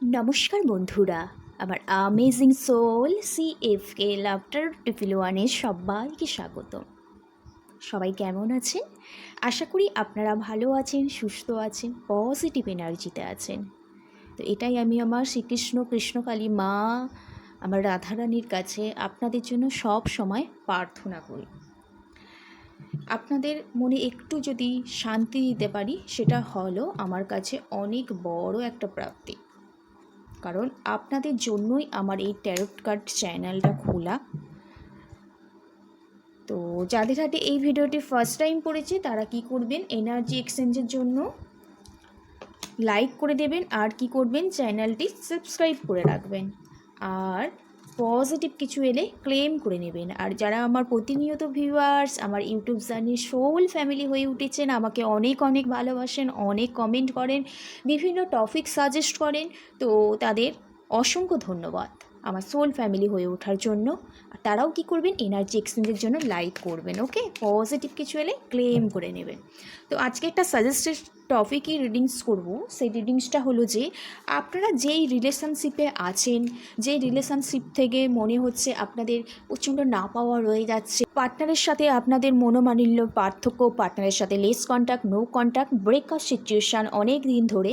নমস্কার বন্ধুরা, আমার অ্যামেজিং সোল CFK লাফটার টিফিল ওয়ানে সবাইকে স্বাগত। সবাই কেমন আছেন? আশা করি আপনারা ভালো আছেন, সুস্থ আছেন, পজিটিভ এনার্জিতে আছেন। তো এটাই আমি আমার কৃষ্ণকালী মা, আমার রাধারানীর কাছে আপনাদের জন্য সব সময় প্রার্থনা করি। আপনাদের মনে একটু যদি শান্তি দিতে পারি, সেটা হলো আমার কাছে অনেক বড় একটা প্রাপ্তি। কারণ আপনাদের জন্যই আমার এই ট্যারোট কার্ড চ্যানেলটা খোলা। তো যাদের হাতে এই ভিডিওটি ফার্স্ট টাইম পড়েছে তারা কি করবেন, এনার্জি এক্সচেঞ্জের জন্য লাইক করে দেবেন, আর কি করবেন, চ্যানেলটি সাবস্ক্রাইব করে রাখবেন, আর পজিটিভ কিছু এলে ক্লেম করে নেবেন। আর যারা আমার প্রতিনিয়ত ভিউয়ার্স, আমার ইউটিউব জার্নির সোল ফ্যামিলি হয়ে উঠেছেন, আমাকে অনেক অনেক ভালোবাসেন, অনেক কমেন্ট করেন, বিভিন্ন টপিক সাজেস্ট করেন, তো তাদের অসংখ্য ধন্যবাদ আমার সোল ফ্যামিলি হয়ে ওঠার জন্য। আর তারাও কি করবেন, এনার্জি এক্সচেঞ্জের জন্য লাইক করবেন, ওকে, পজিটিভ কিছু এলে ক্লেম করে নেবেন। তো আজকে একটা সাজেস্টেড টপিকই রিডিংস করব। সেই রিডিংসটা হলো যে আপনারা যেই রিলেশনশিপে আছেন, যেই রিলেশনশিপ থেকে মনে হচ্ছে আপনাদের প্রচণ্ড না পাওয়া রয়ে যাচ্ছে, পার্টনারের সাথে আপনাদের মনোমালিন্য, পার্থক্য, পার্টনারের সাথে less contact, no contact, breakup situation অনেক দিন ধরে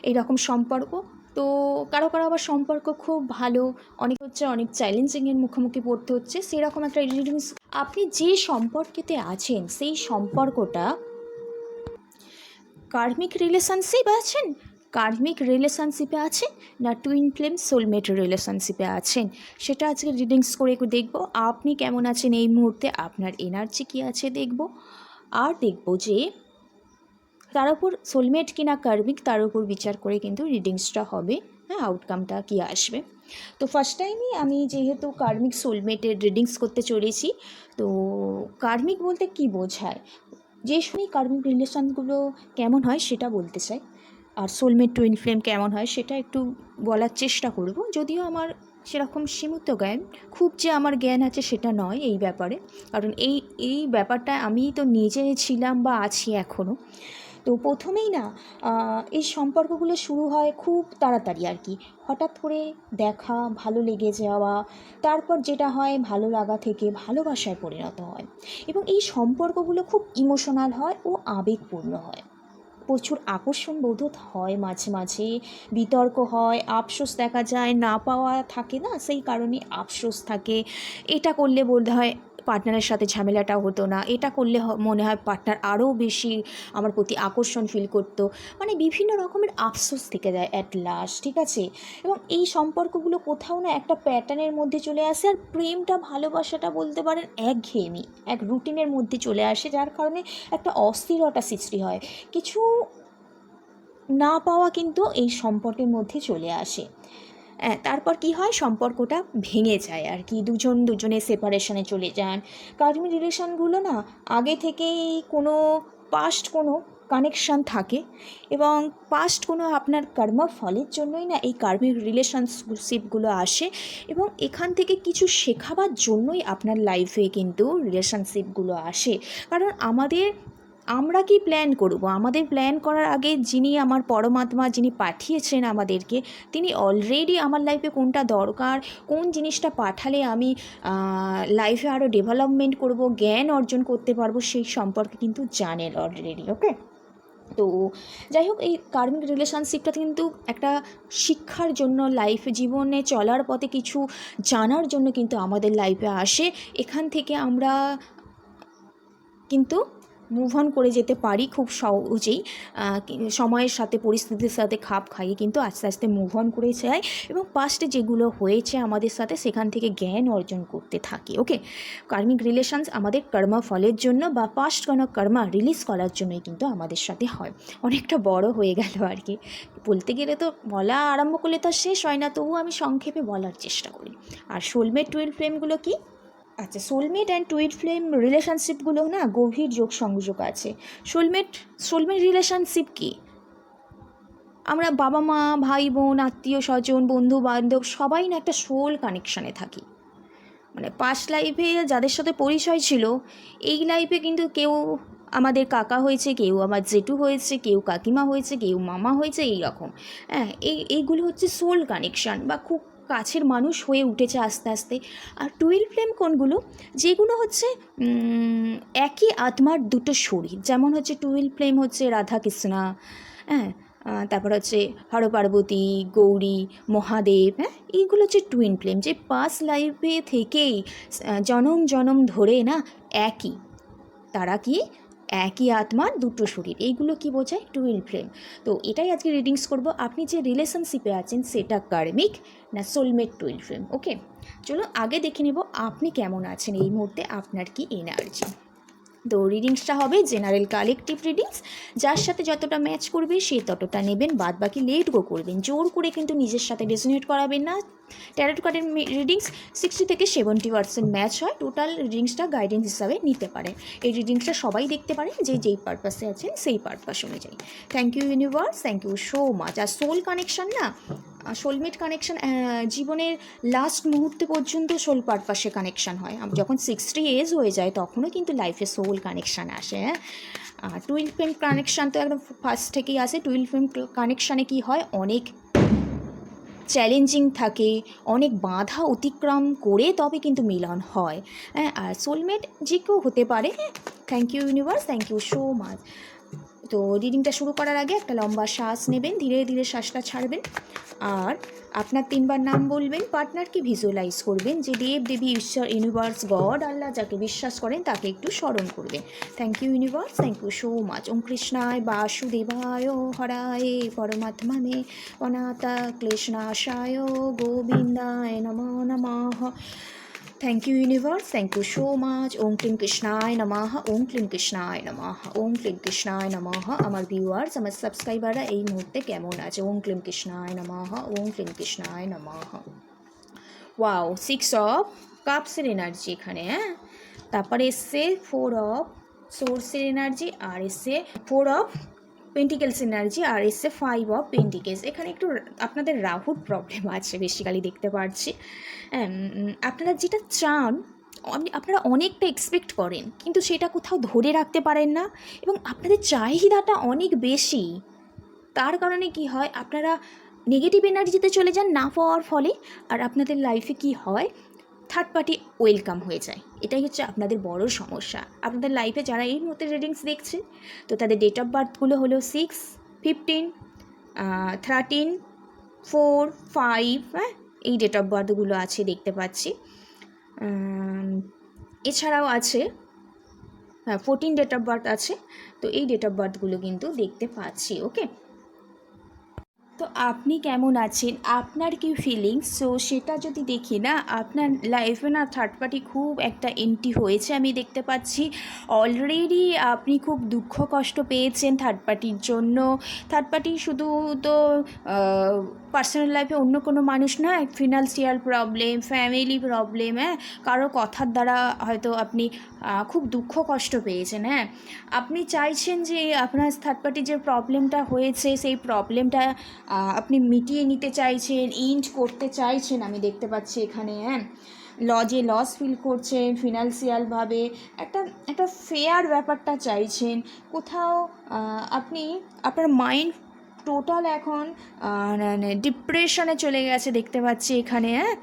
এইরকম সম্পর্ক। তো কারো কারো আবার সম্পর্ক খুব ভালো, অনেক অনেক চ্যালেঞ্জিংয়ের মুখোমুখি পড়তে হচ্ছে, সেরকম একটা রিডিংস। আপনি যে সম্পর্কেতে আছেন সেই সম্পর্কটা কার্মিক রিলেশনশিপে আছেন না টুইন ফ্লেম সোলমেট রিলেশনশিপে আছেন, সেটা আজকে রিডিংস করে দেখব। আপনি কেমন আছেন এই মুহূর্তে, আপনার এনার্জি কী আছে দেখব, আর দেখব যে তার উপর সোলমেট কিনা কার্মিক, তার উপর বিচার করে কিন্তু রিডিংসটা হবে, হ্যাঁ, আউটকামটা কী আসবে। তো ফার্স্ট টাইমই আমি যেহেতু কার্মিক সোলমেটের রিডিংস করতে চলেছি, তো কার্মিক বলতে কি বোঝায়, যে শুনি কার্মিক রিলেশনগুলো কেমন হয় সেটা বলতে চাই, আর সোলমেট টুইন ফ্লেম কেমন হয় সেটা একটু বলার চেষ্টা করব। যদিও আমার সেরকম সীমিত জ্ঞান, খুব যে আমার জ্ঞান আছে সেটা নয় এই ব্যাপারে, কারণ এই ব্যাপারটা আমি তো নিজে ছিলাম বা আছি এখনও। তো প্রথমেই না এই সম্পর্কগুলো শুরু হয় খুব তাড়াতাড়ি আর কি, হঠাৎ করে দেখা, ভালো লেগে যাওয়া, তারপর যেটা হয় ভালো লাগা থেকে ভালোবাসায় পরিণত হয়, এবং এই সম্পর্কগুলো খুব ইমোশনাল হয় ও আবেগপূর্ণ হয়। প্রচুর আকর্ষণ বোধ হয়, মাঝে মাঝে বিতর্ক হয়, আফসোস দেখা যায়, না পাওয়া থাকে না, সেই কারণে আফসোস থাকে। এটা করলে বোধ হয় পার্টনারের সাথে ঝামেলাটা হতো না, এটা করলে মনে হয় পার্টনার আরও বেশি আমার প্রতি আকর্ষণ ফিল করতো, মানে বিভিন্ন রকমের আফসোস থেকে যায় অ্যাট লাস্ট, ঠিক আছে। এবং এই সম্পর্কগুলো কোথাও না একটা প্যাটার্নের মধ্যে চলে আসে, আর প্রেমটা, ভালোবাসাটা বলতে পারেন একঘেয়েমি, এক রুটিনের মধ্যে চলে আসে, যার কারণে একটা অস্থিরতা সৃষ্টি হয়, কিছু না পাওয়া কিন্তু এই সম্পর্কের মধ্যে চলে আসে। তারপর কি হয়, সম্পর্কটা ভেঙে যায় আর কি, দুজনে সেপারেশনে চলে যান। কার্মিক রিলেশনগুলো না আগে থেকেই কোনো কোনো কানেকশান থাকে, এবং কোনো আপনার ফলের জন্যই না এই কার্মিক রিলেশনশিপগুলো আসে, এবং এখান থেকে কিছু শেখাবার জন্যই আপনার লাইফে কিন্তু রিলেশনশিপগুলো আসে। কারণ আমরা কি প্ল্যান করব, আমাদের প্ল্যান করার আগে যিনি আমার পরমাত্মা, যিনি পাঠিয়েছেন আমাদেরকে, তিনি অলরেডি আমার লাইফে কোনটা দরকার, কোন জিনিসটা পাঠালে আমি লাইফে আরও ডেভেলপমেন্ট করব, জ্ঞান অর্জন করতে পারবো, সেই সম্পর্কে কিন্তু জানেন অলরেডি, ওকে। তো যাই হোক, এই কার্মিক রিলেশনশিপটা কিন্তু একটা শিক্ষার জন্য, জীবনে চলার পথে কিছু জানার জন্য কিন্তু আমাদের লাইফে আসে। এখান থেকে আমরা কিন্তু মুভ অন করে যেতে পারি খুব সহজেই, সময়ের সাথে, পরিস্থিতির সাথে খাপ খাইয়ে কিন্তু আস্তে আস্তে মুভ অন করে যায়, এবং পাস্টে যেগুলো হয়েছে আমাদের সাথে সেখান থেকে জ্ঞান অর্জন করতে থাকি, ওকে। কার্মিক রিলেশনস আমাদের কর্মা ফলের জন্য বা পাস্ট কোনো কর্মা রিলিজ করার জন্যই কিন্তু আমাদের সাথে হয়। অনেকটা বড় হয়ে গেল আর কি, বলতে গেলে তো বলা আরম্ভ করলে তো শেষ হয় না, তবুও আমি সংক্ষেপে বলার চেষ্টা করি। আর সোলমেট টুইন ফ্লেমগুলো কি? আচ্ছা, সোলমেট অ্যান্ড টুইন ফ্লেম রিলেশনশিপগুলো না গভীর সংযোগ আছে। সোলমেট রিলেশনশিপ কি? আমরা বাবা মা, ভাই বোন, আত্মীয় স্বজন, বন্ধু বান্ধব সবাই না একটা সোল কানেকশানে থাকি, মানে পাস্ট লাইফে যাদের সাথে পরিচয় ছিল, এই লাইফে কিন্তু কেউ আমাদের কাকা হয়েছে, কেউ আমার জেঠু হয়েছে, কেউ কাকিমা হয়েছে, কেউ মামা হয়েছে, এই রকম। হ্যাঁ, এইগুলো হচ্ছে সোল কানেকশান বা খুব কাছের মানুষ হয়ে উঠেছে আস্তে আস্তে। আর টুইন ফ্লেম কোনগুলো, যেগুলো হচ্ছে একই আত্মার দুটো শরীর, যেমন হচ্ছে টুইন ফ্লেম হচ্ছে রাধা কৃষ্ণা, হ্যাঁ, তারপর হচ্ছে হর পার্বতী, গৌরী, মহাদেব, হ্যাঁ, এইগুলো হচ্ছে টুইন ফ্লেম, যে পাস্ট লাইফে থেকেই জনম জনম ধরে না একই, তারা কি একই আত্মার দুটো শরীর, এইগুলো কি বোঝায়? Twin flame. তো এটাই আজকে রিডিংস করব, আপনি যে রিলেশনশিপে আছেন সেটা কার্মিক না সোলমেট টুইন ফ্লেম। ওকে, চলো আগে দেখে নেব আপনি কেমন আছেন এই মুহূর্তে, আপনার কি এনার্জি। তো রিডিংসটা হবে জেনারেল কালেকটিভ রিডিংস, যার সাথে যতটা ম্যাচ করবে সে ততটা নেবেন, বাদ বাকি লেট গো করবেন, জোর করে কিন্তু নিজের সাথে রেজোনেট করাবেন না। ট্যারট কার্ডের রিডিংস 60 থেকে 70% ম্যাচ হয়, টোটাল রিডিংসটা গাইডেন্স হিসাবে নিতে পারেন। এই রিডিংসটা সবাই দেখতে পারেন, যে যেই পারপাসে আছেন সেই পারপাস অনুযায়ী। Thank you universe, thank you so much. আর সোল কানেকশান না, সোলমেট কানেকশান জীবনের লাস্ট মুহূর্তে পর্যন্ত সোল পারপাসে কানেকশান হয়। যখন 60 এজ হয়ে যায় তখনও কিন্তু লাইফে সোল কানেকশান আসে। হ্যাঁ, টুইন ফ্লেম কানেকশান তো একদম ফার্স্ট থেকেই আসে। টুইন ফ্লেম কানেকশানে কী হয়, অনেক চ্যালেঞ্জিং থাকে, অনেক বাধা অতিক্রম করে তবে কিন্তু মিলন হয়। হ্যাঁ, আর সোলমেট যে কেউ হতে পারে। হ্যাঁ, thank you universe, thank you so much. তো রিডিংটা শুরু করার আগে একটা লম্বা শ্বাস নেবেন, ধীরে ধীরে শ্বাসটা ছাড়বেন, আর আপনার 3বার নাম বলবেন। পার্টনারকে ভিজুয়ালাইজ করবেন, যে দেব দেবী ঈশ্বর ইউনিভার্স গড আল্লাহ যাকে বিশ্বাস করেন তাকে একটু স্মরণ করবেন। Thank you universe, thank you so much. ওম কৃষ্ণায় বাসুদেবায় হরায় পরমাত্মনে অনাথা ক্লেশনাশায় গোবিন্দায় নমো নমঃ। Thank you universe, thank you so much. ওম ক্লিম কৃষ্ণায় নমঃ, ওম ক্লিম কৃষ্ণায় নমঃ, ওম ক্লিম কৃষ্ণায় নমঃ। আমার ভিউয়ার্স, আমার সাবস্ক্রাইবাররা এই মুহূর্তে কেমন আছে? ওম ক্লিম কৃষ্ণায় নমঃ, ওম ক্লিম কৃষ্ণায় নমঃ। ওয়াও, 6 অফ কাপসের এনার্জি এখানে। হ্যাঁ, তারপরে এসছে 4 অফ সোর্সের এনার্জি, আর এসছে 4 অফ পেন্টিকেলস এনার্জি, আর এসছে 5 অফ পেন্টিকেলস। এখানে একটু আপনাদের রাহুর প্রবলেম আছে বেসিক্যালি দেখতে পাচ্ছি। আপনারা যেটা চান, আপনারা অনেকটা এক্সপেক্ট করেন, কিন্তু সেটা কোথাও ধরে রাখতে পারেন না, এবং আপনাদের চাহিদাটা অনেক বেশি। তার কারণে কি হয়, আপনারা নেগেটিভ এনার্জিতে চলে যান না পাওয়ার ফলে, আর আপনাদের লাইফে কি হয়, থার্ড পার্টি ওয়েলকাম হয়ে যায়। এটাই হচ্ছে আপনাদের বড় সমস্যা। আপনাদের লাইফে যারা এই মুহূর্তে রিডিংস দেখছে, তো তাদের ডেট অফ বার্থগুলো হলো 6, 15, 13, 4, 5, হ্যাঁ, এই ডেট অফ বার্থগুলো আছে দেখতে পাচ্ছি। এছাড়াও আছে 14 ডেট অফ বার্থ আছে। তো এই ডেট অফ বার্থগুলো কিন্তু দেখতে পাচ্ছি। ওকে, তো আপনি কেমন আছেন, আপনার কি ফিলিংস, সো সেটা যদি দেখি না, আপনার লাইফে না থার্ড পার্টি খুব একটা এন্ট্রি হয়েছে আমি দেখতে পাচ্ছি। অলরেডি আপনি খুব দুঃখ কষ্ট পেয়েছেন থার্ড পার্টির জন্য। থার্ড পার্টি শুধু তো পার্সোনাল লাইফে অন্য কোনো মানুষ নয়, ফিনান্সিয়াল প্রবলেম, ফ্যামিলি প্রবলেম, হ্যাঁ, কারো কথার দ্বারা হয়তো আপনি খুব দুঃখ কষ্ট পেয়েছেন। হ্যাঁ, আপনি চাইছেন যে আপনার থার্ড পার্টির যে প্রবলেমটা হয়েছে সেই প্রবলেমটা আপনি মিটিয়ে নিতে চাইছেন, ইন্ড করতে চাইছেন আমি দেখতে পাচ্ছি এখানে। হ্যাঁ, লস ফিল করছেন ফিনান্সিয়ালভাবে, একটা ফেয়ার ব্যাপারটা চাইছেন। কোথাও আপনি আপনার মাইন্ড টোটাল এখন ডিপ্রেশনে চলে গেছে দেখতে পাচ্ছি এখানে। হ্যাঁ,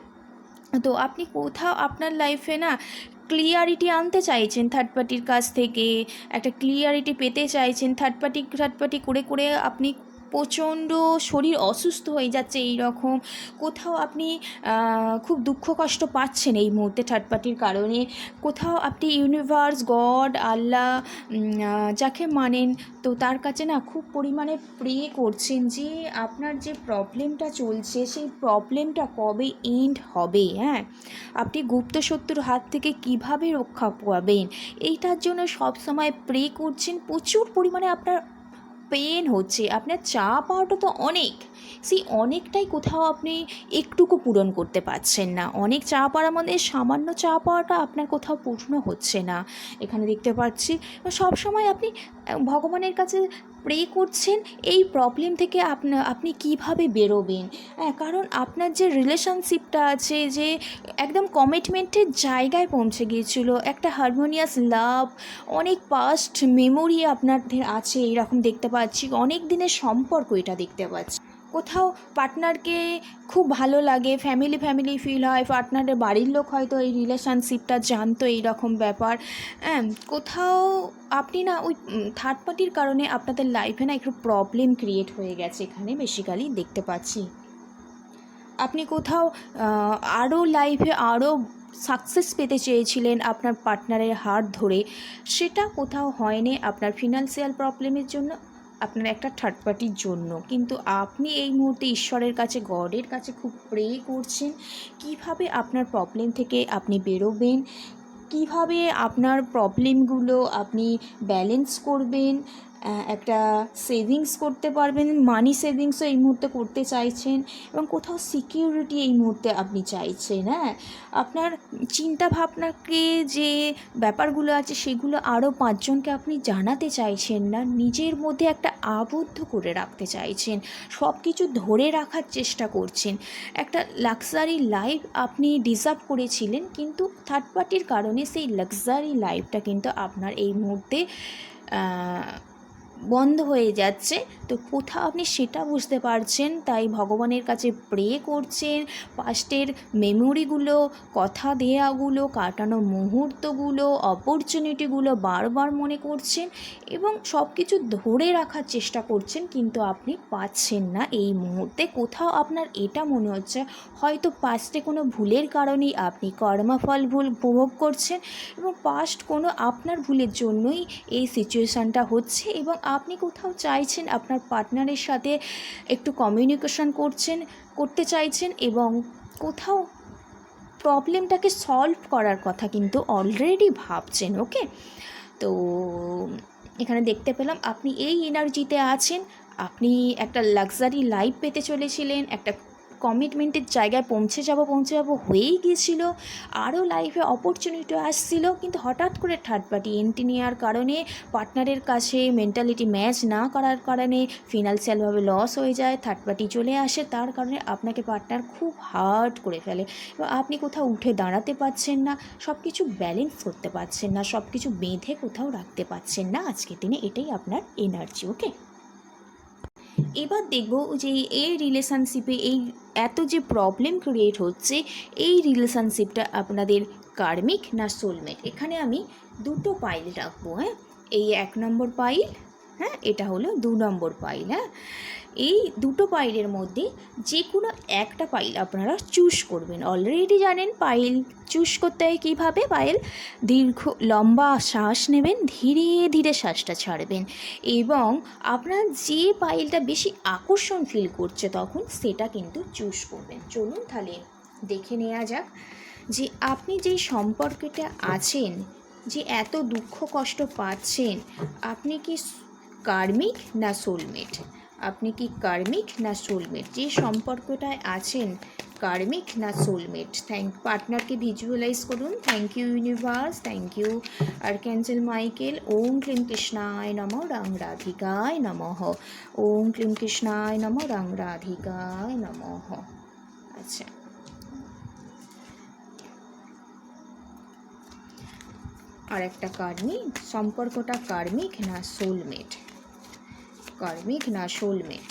তো আপনি কোথাও আপনার লাইফে না ক্লিয়ারিটি আনতে চাইছেন থার্ড পার্টির কাছ থেকে, একটা ক্লিয়ারিটি পেতে চাইছেন। থার্ড পার্টি করে করে আপনি প্রচণ্ড শরীর অসুস্থ হয়ে যাচ্ছে এই রকম। কোথাও আপনি খুব দুঃখ কষ্ট পাচ্ছেন এই মুহূর্তে থার্ড পার্টির কারণে। কোথাও আপনি ইউনিভার্স গড আল্লাহ যাকে মানেন, তো তার কাছে না খুব পরিমাণে প্রে করছেন যে আপনার যে প্রবলেমটা চলছে সেই প্রবলেমটা কবে এন্ড হবে। হ্যাঁ, আপনি গুপ্ত শত্রুর হাত থেকে কিভাবে রক্ষা পাবেন এইটার জন্য সব সময় প্রে করছেন। প্রচুর পরিমাণে আপনার পেন হচ্ছে, আপনার চা পাওয়াটা তো অনেক, সেই অনেকটাই কোথাও আপনি একটুকু পূরণ করতে পারছেন না। অনেক চা পাওয়ার মধ্যে সামান্য চা পাওয়াটা আপনার কোথাও পূর্ণ হচ্ছে না এখানে দেখতে পাচ্ছি। সব সময় আপনি ভগবানের কাছে প্রে করছেন এই প্রবলেম থেকে আপনি কিভাবে বেরোবেন। হ্যাঁ, কারণ আপনার যে রিলেশনশিপটা আছে, যে একদম কমিটমেন্টের জায়গায় পৌঁছে গিয়েছিল, একটা হারমোনিয়াস লাভ, অনেক পাস্ট মেমোরি আপনাদের আছে এরকম দেখতে পাচ্ছি, অনেক দিনের সম্পর্ক এটা দেখতে পাচ্ছি। কোথাও পার্টনারকে খুব ভালো লাগে, ফ্যামিলি ফিল হয়, পার্টনারের বাড়ির লোক হয়তো এই রিলেশনশিপটা জানতো এইরকম ব্যাপার। হ্যাঁ, কোথাও আপনি না ওই থার্ড পার্টির কারণে আপনাদের লাইফে না একটু প্রবলেম ক্রিয়েট হয়ে গেছে, এখানে বেসিক্যালি দেখতে পাচ্ছি। আপনি কোথাও আরও লাইফে আরও সাকসেস পেতে চেয়েছিলেন আপনার পার্টনারের হাত ধরে, সেটা কোথাও হয়নি আপনার ফিনান্সিয়াল প্রবলেমের জন্য, আপনার একটা থার্ড পার্টির জন্য। কিন্তু আপনি এই মুহূর্তে ঈশ্বরের কাছে, গডের কাছে খুব প্রে করছেন কিভাবে আপনার প্রবলেম থেকে আপনি বেরোবেন, কিভাবে আপনার প্রবলেমগুলো আপনি ব্যালেন্স করবেন, একটা সেভিংস করতে পারবেন, মানি সেভিংসও এই মুহূর্তে করতে চাইছেন, এবং কোথাও সিকিউরিটি এই মুহূর্তে আপনি চাইছেন। হ্যাঁ, আপনার চিন্তা ভাবনাকে যে ব্যাপারগুলো আছে সেগুলো আরও পাঁচজনকে আপনি জানাতে চাইছেন না, নিজের মধ্যে একটা আবদ্ধ করে রাখতে চাইছেন, সব কিছু ধরে রাখার চেষ্টা করছেন। একটা লাক্সারি লাইফ আপনি ডিজার্ভ করেছিলেন, কিন্তু থার্ড পার্টির কারণে সেই লাক্সারি লাইফটা কিন্তু আপনার এই মুহূর্তে বন্ধ হয়ে যাচ্ছে। তো কোথাও আপনি সেটা বুঝতে পারছেন, তাই ভগবানের কাছে প্রে করছেন, পাস্টের মেমোরিগুলো, কথা দেওয়াগুলো, কাটানো মুহূর্তগুলো, অপরচুনিটিগুলো বারবার মনে করছেন এবং সব কিছু ধরে রাখার চেষ্টা করছেন, কিন্তু আপনি পাচ্ছেন না এই মুহূর্তে। কোথাও আপনার এটা মনে হচ্ছে হয়তো পাস্টে কোনো ভুলের কারণেই আপনি কর্মফল ভুল উপভোগ করছেন, এবং পাস্ট কোনো আপনার ভুলের জন্যই এই সিচুয়েশানটা হচ্ছে, এবং আপনি কোথাও চাইছেন আপনার পার্টনারের সাথে একটু কমিউনিকেশন করতে চাইছেন, এবং কোথাও প্রবলেমটাকে সলভ করার কথা কিন্তু অলরেডি ভাবছেন। ওকে, তো এখানে দেখতে পেলাম আপনি এই এনার্জিতে আছেন, আপনি একটা লাক্সারি লাইফ পেতে চলেছিলেন, একটা কমিটমেন্টের জায়গায় পৌঁছে যাব হয়েই গিয়েছিল, আরও লাইফে অপরচুনিটি আসছিল, কিন্তু হঠাৎ করে থার্ড পার্টি এন্ট্রি নেওয়ার কারণে, পার্টনারের কাছে মেন্টালিটি ম্যাচ না করার কারণে ফিনান্সিয়ালভাবে লস হয়ে যায়, থার্ড পার্টি চলে আসে, তার কারণে আপনাকে পার্টনার খুব হার্ট করে ফেলে, এবং আপনি কোথাও উঠে দাঁড়াতে পারছেন না, সব কিছু ব্যালেন্স করতে পারছেন না, সব কিছু বেঁধে কোথাও রাখতে পারছেন না আজকের দিনে। এটাই আপনার এনার্জি। ওকে, এবার দেখব যে এই রিলেশনশিপে এই এত যে প্রবলেম ক্রিয়েট হচ্ছে, এই রিলেশনশিপটা আপনাদের কার্মিক না সোলমেট। এখানে আমি দুটো পাইল রাখবো। হ্যাঁ, এই 1 নম্বর পাইল, হ্যাঁ, এটা হলো 2 নম্বর পাইল। হ্যাঁ, এই দুটো পাইলের মধ্যে যে কোনো একটা পাইল আপনারা চুজ করবেন। অলরেডি জানেন পাইল চুজ করতে হয় কীভাবে। পাইল লম্বা শ্বাস নেবেন, ধীরে ধীরে শ্বাসটা ছাড়বেন, এবং আপনার যে পাইলটা বেশি আকর্ষণ ফিল করছে তখন সেটা কিন্তু চুজ করবেন। চলুন তাহলে দেখে নেওয়া যাক যে আপনি যেই সম্পর্কটা আছেন, যে এত দুঃখ কষ্ট পাচ্ছেন, আপনি কি কার্মিক না সোলমেট? আপনি কি কার্মিক না সোলমেট? যে সম্পর্কটায় আছেন, কার্মিক না সোলমেট? পার্টনারকে ভিজুয়ালাইজ করুন। Thank you universe, thank you archangel Michael. ওম ক্লিম কৃষ্ণায় নমঃ, রাং রাধিকায় নমঃ। ওম ক্লিম কৃষ্ণায় নমঃ, রাং রাধিকায় নমঃ। আচ্ছা, আর একটা কার্ড নিই, সম্পর্কটা কার্মিক না সোলমেট? কার্মিক না সোলমেট?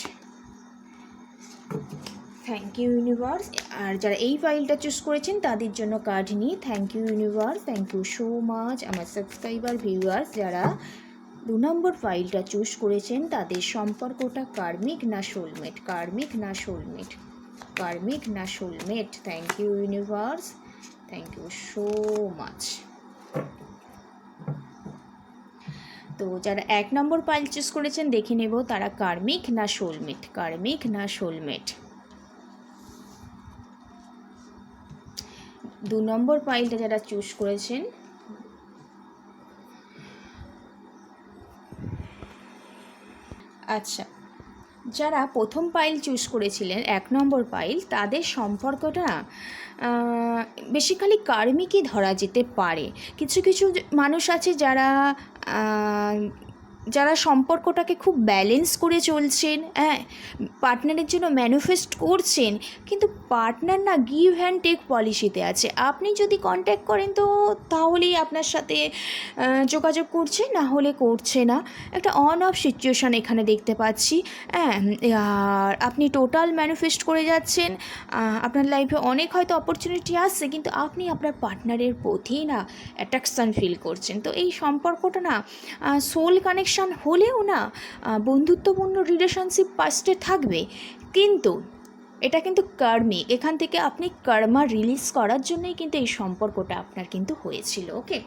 Thank you universe. আর যারা এই ফাইলটা চুজ করেছেন তাদের জন্য কার্ড নিই। Thank you universe, thank you so much. আমার সাবস্ক্রাইবার ভিউয়ার্স যারা 2 নম্বর ফাইলটা চুজ করেছেন তাদের সম্পর্কটা কার্মিক না সোলমেট? কার্মিক না সোলমেট? কার্মিক না soulmate? Thank you universe, thank you so much. তো যারা 1 নম্বর ফাইল চুজ করেছেন দেখে নেব তারা কার্মিক না সোলমেট? কার্মিক না সোলমেট? 2 নম্বর ফাইলটা যারা চুজ করেছেন, আচ্ছা, যারা প্রথম পাইল চুজ করেছিলেন 1 নম্বর পাইল, তাদের সম্পর্কটা বেসিক্যালি কার্মিকই ধরা যেতে পারে। কিছু কিছু মানুষ আছে যারা যারা সম্পর্কটাকে খুব ব্যালেন্স করে চলছেন, হ্যাঁ, পার্টনারের জন্য ম্যানিফেস্ট করছেন, কিন্তু পার্টনার না গিভ অ্যান্ড টেক পলিসিতে আছে। আপনি যদি কন্ট্যাক্ট করেন তো তাহলেই আপনার সাথে যোগাযোগ করছে, না হলে করছে না। একটা অন অফ সিচুয়েশান এখানে দেখতে পাচ্ছি। হ্যাঁ, আর আপনি টোটাল ম্যানিফেস্ট করে যাচ্ছেন। আপনার লাইফে অনেক হয়তো অপরচুনিটি আসছে, কিন্তু আপনি আপনার পার্টনারের প্রতি না অ্যাট্রাকশান ফিল করছেন। তো এই সম্পর্কটা না সোল কানেকশান হলেও না বন্ধুত্বপূর্ণ রিলেশনশিপ পাস্টে থাকবে, কিন্তু এটা কিন্তু কার্মিক। এখান থেকে আপনি কর্মা রিলিজ করার জন্যই কিন্তু এই সম্পর্কটা আপনার কিন্তু হয়েছিল। ওকে,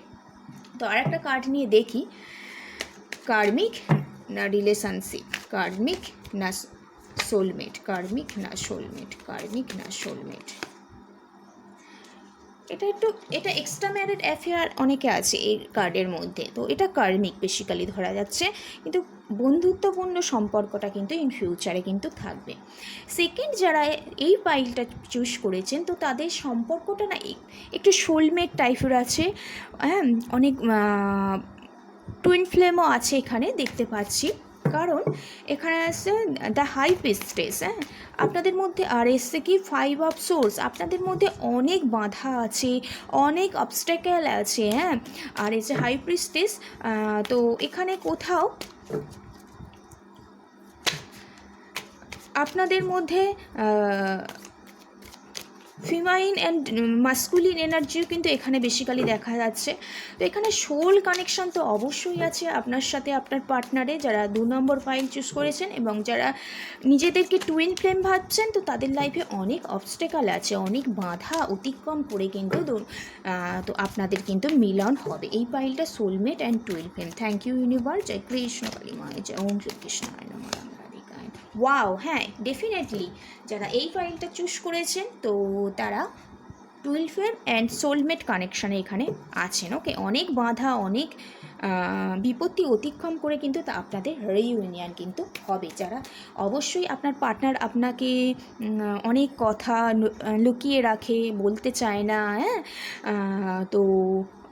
তো আর একটা কার্ড নিয়ে দেখি, কার্মিক না রিলেশনশিপ, কার্মিক না সোলমেট, কার্মিক না সোলমেট, কার্মিক না সোলমেট। এটা এক্সট্রা ম্যারিড অ্যাফেয়ার অনেকে আছে এই কার্ডের মধ্যে, তো এটা কার্মিক বেসিক্যালি ধরা যাচ্ছে, কিন্তু বন্ধুত্বপূর্ণ সম্পর্কটা কিন্তু ইন ফিউচারে কিন্তু থাকবে। সেকেন্ড, যারা এই পাইলটা চুজ করেছেন তো তাদের সম্পর্কটা না একটু সোলমেট টাইপের আছে। হ্যাঁ, অনেক টুইন ফ্লেমও আছে এখানে দেখতে পাচ্ছি, কারণ এখানে আছে দ্য হাই প্রিস্টেস। হ্যাঁ, আপনাদের মধ্যে আর এসছে কি 5 অফ সোর্স। আপনাদের মধ্যে অনেক বাধা আছে, অনেক অবস্ট্যাকেল আছে। হ্যাঁ, আর এই যে হাই প্রিস্টেস, তো এখানে কোথাও আপনাদের মধ্যে ফিমাইন অ্যান্ড মাস্কুলিন এনার্জিও কিন্তু এখানে বেসিক্যালি দেখা যাচ্ছে। তো এখানে সোল কানেকশান তো অবশ্যই আছে আপনার সাথে আপনার পার্টনারে, যারা 2 নম্বর পাইল চুজ করেছেন, এবং যারা নিজেদেরকে টুইন ফ্লেম ভাবছেন তো তাদের লাইফে অনেক অবস্টেকাল আছে, অনেক বাধা অতিক্রম করে কিন্তু তো আপনাদের কিন্তু মিলন হবে। এই পাইলটা soulmate and twin flame. Thank you universe. জয় কৃষ্ণ কালী মায়, জয় ওম শ্রী কৃষ্ণায় নমঃ। ওয়াও, হ্যাঁ, ডেফিনেটলি যারা এই ফাইলটা চুজ করেছেন তো তারা 12 অ্যান্ড সোলমেট কানেকশানে এখানে আছেন। ওকে, অনেক বাধা, অনেক বিপত্তি অতিক্রম করে কিন্তু তা আপনাদের রিইউনিয়ন কিন্তু হবে। যারা অবশ্যই আপনার পার্টনার আপনাকে অনেক কথা লুকিয়ে রাখে, বলতে চায় না, হ্যাঁ, তো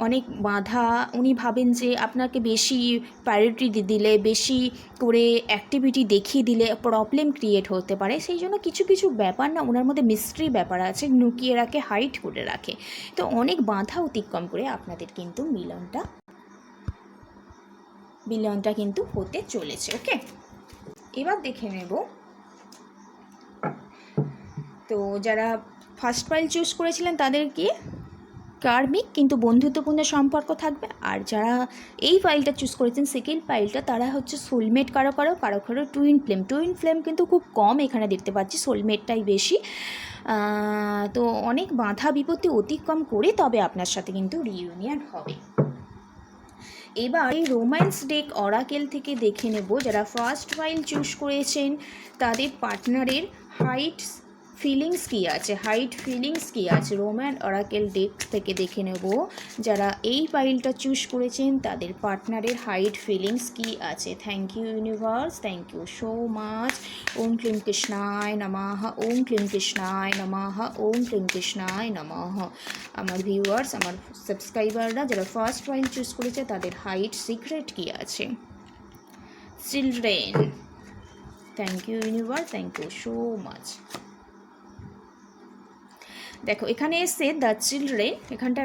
অনেক বাধা, উনি ভাবেন যে আপনাকে বেশি প্রায়োরিটি দিলে, বেশি করে অ্যাক্টিভিটি দেখিয়ে দিলে প্রবলেম ক্রিয়েট হতে পারে। সেই জন্য কিছু কিছু ব্যাপার না ওনার মধ্যে মিস্ট্রি ব্যাপার আছে, লুকিয়ে রাখে, হাইড করে রাখে। তো অনেক বাধা অতিক্রম করে আপনাদের কিন্তু মিলনটা কিন্তু হতে চলেছে। ওকে, এবার দেখে নেব তো যারা ফার্স্ট পাইল চুজ করেছিলেন তাদের কি কার্মিক কিন্তু বন্ধুত্বপূর্ণ সম্পর্ক থাকবে, আর যারা এই পাইলটা চুজ করেছেন সেকেন্ড পাইলটা, তারা হচ্ছে সোলমেট কারো টুইন ফ্লেম কিন্তু খুব কম এখানে দেখতে পাচ্ছি, সোলমেটটাই বেশি। তো অনেক বাধা বিপত্তি অতিক্রম করে তবে আপনার সাথে কিন্তু রিইউনিয়ন হবে। এবার এই রোম্যান্স ডেক অরাকেল থেকে দেখে নেব যারা ফার্স্ট পাইল চুজ করেছেন তাদের পার্টনারের ফিলিংস কী আছে, রোম্যান্স অরাকেল ডেক থেকে দেখে নেব যারা এই পাইলটা চুজ করেছেন তাদের পার্টনারের ফিলিংস কী আছে। Thank you universe, thank you so much. ওম ক্লিম কৃষ্ণায় নমঃ, ওম ক্লিম কৃষ্ণায় নমঃ, ওম ক্লিম কৃষ্ণায় নমঃ। আমার ভিউয়ার্স, আমার সাবস্ক্রাইবাররা যারা ফার্স্ট পাইল চুজ করেছে তাদের সিক্রেট কী আছে। Children, thank you universe, thank you so much. দেখো এখানে এসছে দ্য চিলড্রেন, এখানটা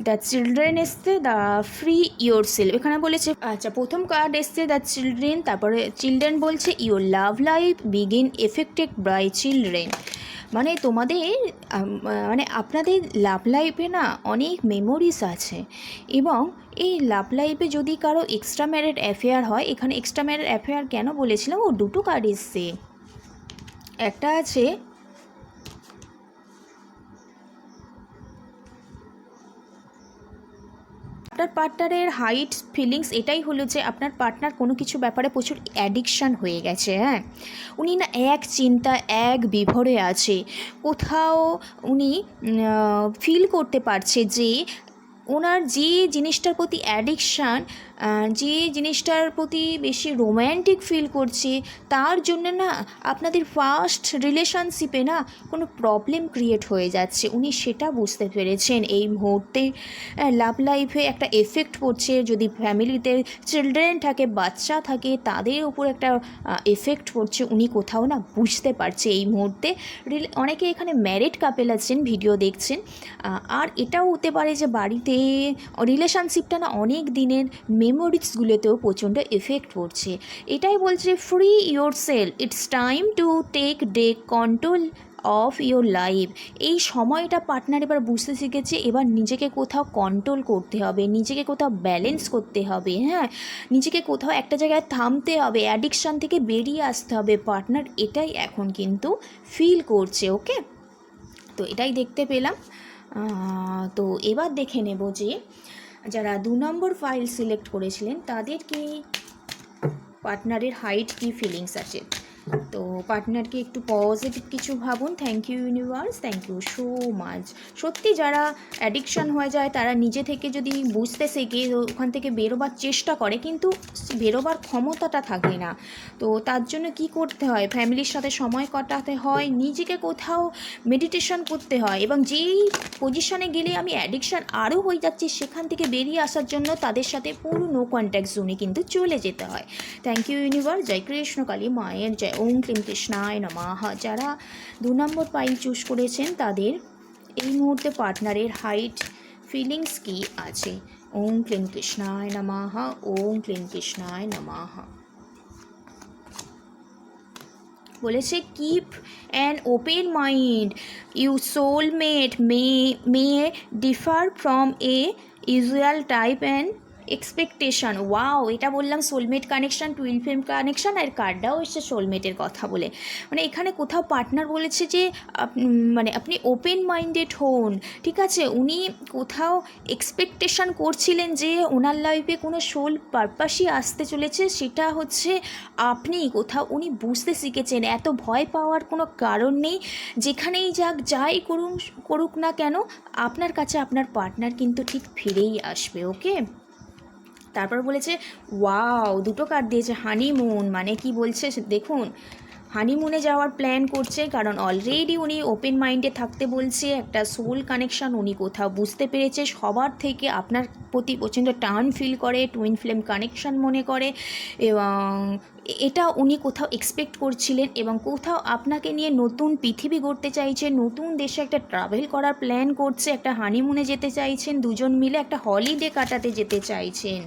দ্য চিলড্রেন এসছে দ্য ফ্রি ইয়োর সেলফ। এখানে বলেছে, আচ্ছা, প্রথম কার্ড এসছে দ্য চিলড্রেন, তারপরে চিলড্রেন বলছে your love life begin affected by children. মানে তোমাদের আপনাদের লাভ লাইফে না অনেক মেমোরিজ আছে, এবং এই লাভ লাইফে যদি কারো এক্সট্রা ম্যারিড অ্যাফেয়ার হয়, এখানে এক্সট্রা ম্যারিড অ্যাফেয়ার কেন বলেছিলাম, ও দুটো কার্ড এসছে। একটা আছে আপনার পার্টনারের ফিলিংস এটাই হলো যে আপনার পার্টনার কোনো কিছু ব্যাপারে প্রচুর অ্যাডিকশান হয়ে গেছে। হ্যাঁ, উনি না এক চিন্তা, এক বিভরে আছে। কোথাও উনি ফিল করতে পারছে যে ওনার যে জিনিসটার প্রতি অ্যাডিকশান যে জিনিসটার প্রতি বেশি রোম্যান্টিক ফিল করছে তার জন্য না আপনাদের ফার্স্ট রিলেশনশিপে না কোনো প্রবলেম ক্রিয়েট হয়ে যাচ্ছে, উনি সেটা বুঝতে পেরেছেন। এই মুহূর্তে লাভ লাইফে একটা এফেক্ট পড়ছে, যদি ফ্যামিলিতে চিলড্রেন থাকে, বাচ্চা থাকে, তাদের উপর একটা এফেক্ট পড়ছে, উনি কোথাও না বুঝতে পারছে এই মুহূর্তে। অনেকে এখানে ম্যারিড কাপেল আছেন, ভিডিও দেখছেন। আর এটাও হতে পারে যে বাড়িতে রিলেশনশিপটা না অনেক দিনের মেমোরিজগুলোতেও প্রচণ্ড এফেক্ট পড়ছে। এটাই বলছে free yourself, it's time to take control of your life. এই সময়টা পার্টনার এবার বুঝতে শিখেছে, এবার নিজেকে কোথাও কন্ট্রোল করতে হবে, নিজেকে কোথাও ব্যালেন্স করতে হবে, হ্যাঁ, নিজেকে কোথাও একটা জায়গায় থামতে হবে, অ্যাডিকশান থেকে বেরিয়ে আসতে হবে। পার্টনার এটাই এখন কিন্তু ফিল করছে। ওকে, তো এটাই দেখতে পেলাম। তো এবার দেখে নেব যে যারা 2 নম্বর ফাইল সিলেক্ট করেছিলেন তাদের কি পার্টনারের হাইট কি ফিলিংস আছে। তো পার্টনারকে একটু পজিটিভ কিছু ভাবুন। Thank you universe, thank you so much. সত্যি যারা অ্যাডিকশান হয়ে যায় তারা নিজে থেকে যদি বুঝতে শেখে, ওখান থেকে বেরোবার চেষ্টা করে, কিন্তু বেরোবার ক্ষমতাটা থাকে না। তো তার জন্য কি করতে হয়, ফ্যামিলির সাথে সময় কাটাতে হয়, নিজেকে কোথাও মেডিটেশন করতে হয়, এবং যেই পজিশনে গেলে আমি অ্যাডিকশান আরও হয়ে যাচ্ছি সেখান থেকে বেরিয়ে আসার জন্য তাদের সাথে পুরো নো কন্ট্যাক্ট জোনে কিন্তু চলে যেতে হয়। থ্যাংক ইউ ইউনিভার্স, জয় কৃষ্ণ কালী মায়ের জয়, ওম ক্লিম কৃষ্ণায় নমঃ। যারা 2 নম্বর ফাইল চুজ করেছেন তাদের এই মুহূর্তে পার্টনারের হাইট ফিলিংস কি আছে। ওম ক্লিম কৃষ্ণায় নমঃ, ওম ক্লিম কৃষ্ণায় নমঃ। বলেছে keep an open mind, you soulmate may differ from a usual type and expectation. Wow, এটা বললাম soulmate connection, twin flame connection, আর কার্ডটাও এসছে সোলমেটের কথা বলে। মানে এখানে কোথাও পার্টনার বলেছে যে মানে আপনি ওপেন মাইন্ডেড হন, ঠিক আছে। উনি কোথাও এক্সপেকটেশান করছিলেন যে ওনার লাইফে কোনো সোল পারপাসই আসতে চলেছে, সেটা হচ্ছে আপনি কোথাও উনি বুঝতে শিখেছেন। এত ভয় পাওয়ার কোনো কারণ নেই, যেখানেই যাই করুক না কেন আপনার কাছে আপনার পার্টনার কিন্তু ঠিক ফিরেই আসবে। ওকে, তারপর বলেছে ওয়াও, 2টো কার্ড দিয়েছে হানিমুন। মানে কি বলছে দেখুন, হানিমুনে যাওয়ার প্ল্যান করছে, কারণ অলরেডি উনি ওপেন মাইন্ডে থাকতে বলছে। একটা সোল কানেকশান উনি কোথাও বুঝতে পেরেছে, সবার থেকে আপনার প্রতি প্রচণ্ড টার্ন ফিল করে, টুইন ফ্লেম কানেকশান মনে করে, এবং এটা উনি কোথাও এক্সপেক্ট করছিলেন, এবং কোথাও আপনাকে নিয়ে নতুন পৃথিবী গড়তে চাইছে, নতুন দেশে একটা ট্রাভেল করার প্ল্যান করছে, একটা হানিমুনে যেতে চাইছেন, দুজন মিলে একটা হলিডে কাটাতে যেতে চাইছেন।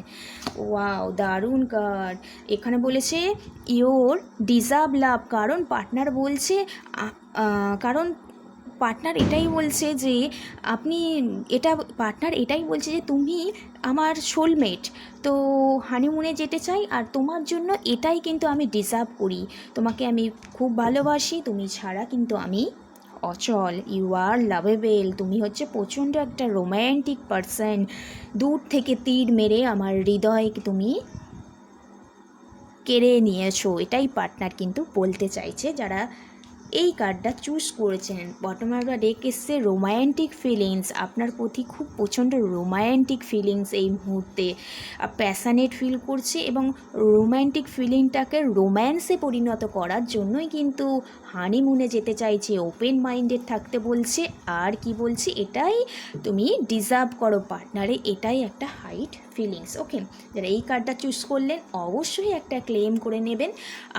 ওয়াও, দারুণ কার্ড। এখানে বলেছে ইওর ডিজার্ভ লাভ, কারণ পার্টনার বলছে কারণ পার্টনার এটাই বলছে যে পার্টনার এটাই বলছে যে তুমি আমার সোলমেট, তো হানিমুনে যেতে চাই, আর তোমার জন্য এটাই কিন্তু আমি ডিজার্ভ করি, তোমাকে আমি খুব ভালোবাসি, তুমি ছাড়া কিন্তু আমি অচল। ইউ আর লাভেবেল, তুমি হচ্ছে প্রচণ্ড একটা রোম্যান্টিক পারসন, দূর থেকে তীর মেরে আমার হৃদয় তুমি কেড়ে নিয়েছো, এটাই পার্টনার কিন্তু বলতে চাইছে। যারা এই কার্ডটা চুজ করেছেন, বটম একটা ডেক এসছে রোম্যান্টিক ফিলিংস, আপনার প্রতি খুব প্রচণ্ড রোম্যান্টিক ফিলিংস এই মুহূর্তে প্যাশনেট ফিল করছে, এবং রোম্যান্টিক ফিলিংটাকে রোম্যান্সে পরিণত করার জন্যই কিন্তু হানিমুনে যেতে চাইছে, ওপেন মাইন্ডেড থাকতে বলছে। আর কি বলছি, এটাই তুমি ডিজার্ভ করো পার্টনারে, এটাই একটা হাইট ফিলিংস। ওকে, যারা এই কার্ডটা চুজ করলেন অবশ্যই একটা ক্লেম করে নেবেন।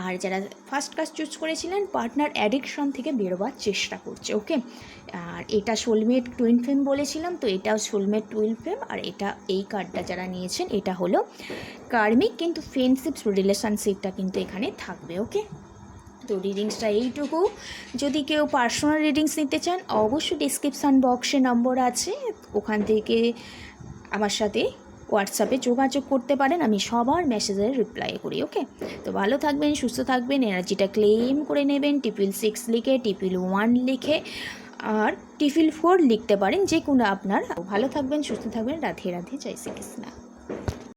আর যারা ফার্স্ট কার্ড চুজ করেছিলেন, পার্টনার অ্যাডিকশন থেকে বেরোবার চেষ্টা করছে। ওকে, আর এটা সোলমেট টুইন ফ্লেম বলেছিলাম, তো এটাও সোলমেট টুইন ফ্লেম। আর এটা এই কার্ডটা যারা নিয়েছেন এটা হলো কার্মিক, কিন্তু ফ্রেন্ডশিপ রিলেশনশিপটা কিন্তু এখানে থাকবে। ওকে, তো রিডিংসটা এইটুকু। যদি কেউ পার্সোনাল রিডিংস নিতে চান অবশ্যই ডিসক্রিপশান বক্সে নম্বর আছে, ওখান থেকে আমার সাথে হোয়াটসঅ্যাপে যোগাযোগ করতে পারেন, আমি সবার মেসেজের রিপ্লাই করি। ওকে, তো ভালো থাকবেন, সুস্থ থাকবেন, এনার্জিটা ক্লেম করে নেবেন। 666 লিখে, 111 লিখে, আর 444 লিখতে পারেন, যে কোনো আপনার। ভালো থাকবেন, সুস্থ থাকবেন, রাধে রাধে, জয় শ্রীকৃষ্ণ।